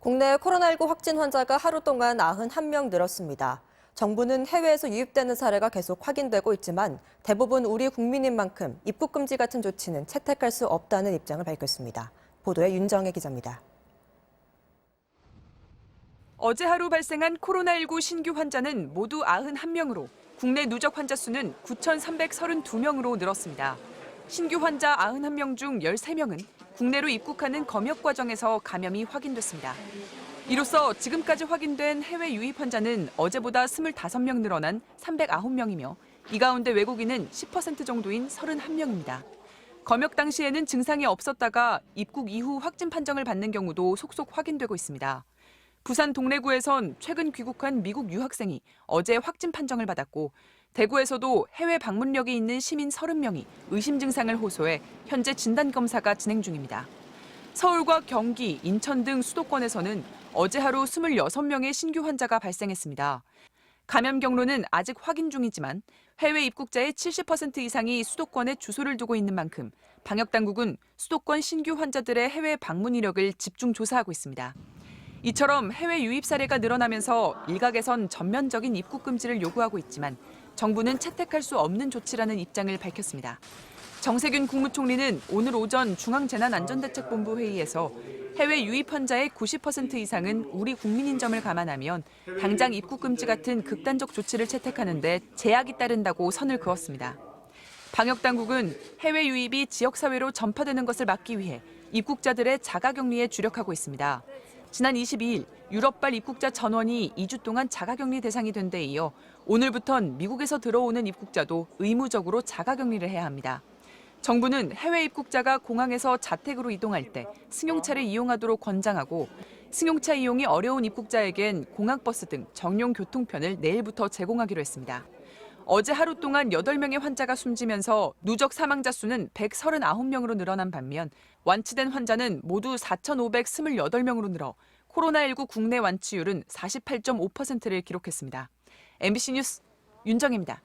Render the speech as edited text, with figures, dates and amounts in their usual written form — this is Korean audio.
국내 코로나19 확진 환자가 하루 동안 91명 늘었습니다. 정부는 해외에서 유입되는 사례가 계속 확인되고 있지만 대부분 우리 국민인 만큼 입국 금지 같은 조치는 채택할 수 없다는 입장을 밝혔습니다. 보도에 윤정혜 기자입니다. 어제 하루 발생한 코로나19 신규 환자는 모두 91명으로 국내 누적 환자 수는 9,332명으로 늘었습니다. 신규 환자 91명 중 13명은 국내로 입국하는 검역 과정에서 감염이 확인됐습니다. 이로써 지금까지 확인된 해외 유입 환자는 어제보다 25명 늘어난 309명이며 이 가운데 외국인은 10% 정도인 31명입니다. 검역 당시에는 증상이 없었다가 입국 이후 확진 판정을 받는 경우도 속속 확인되고 있습니다. 부산 동래구에선 최근 귀국한 미국 유학생이 어제 확진 판정을 받았고 대구에서도 해외 방문력이 있는 시민 30명이 의심 증상을 호소해 현재 진단검사가 진행 중입니다. 서울과 경기, 인천 등 수도권에서는 어제 하루 26명의 신규 환자가 발생했습니다. 감염 경로는 아직 확인 중이지만 해외 입국자의 70% 이상이 수도권에 주소를 두고 있는 만큼 방역당국은 수도권 신규 환자들의 해외 방문 이력을 집중 조사하고 있습니다. 이처럼 해외 유입 사례가 늘어나면서 일각에선 전면적인 입국 금지를 요구하고 있지만 정부는 채택할 수 없는 조치라는 입장을 밝혔습니다. 정세균 국무총리는 오늘 오전 중앙재난안전대책본부 회의에서 해외 유입 환자의 90% 이상은 우리 국민인 점을 감안하면 당장 입국 금지 같은 극단적 조치를 채택하는 데 제약이 따른다고 선을 그었습니다. 방역당국은 해외 유입이 지역사회로 전파되는 것을 막기 위해 입국자들의 자가격리에 주력하고 있습니다. 지난 22일 유럽발 입국자 전원이 2주 동안 자가격리 대상이 된 데 이어 오늘부턴 미국에서 들어오는 입국자도 의무적으로 자가격리를 해야 합니다. 정부는 해외 입국자가 공항에서 자택으로 이동할 때 승용차를 이용하도록 권장하고 승용차 이용이 어려운 입국자에겐 공항버스 등 정용 교통편을 내일부터 제공하기로 했습니다. 어제 하루 동안 8명의 환자가 숨지면서 누적 사망자 수는 139명으로 늘어난 반면 완치된 환자는 모두 4,528명으로 늘어 코로나19 국내 완치율은 48.5%를 기록했습니다. MBC 뉴스 윤정혜입니다.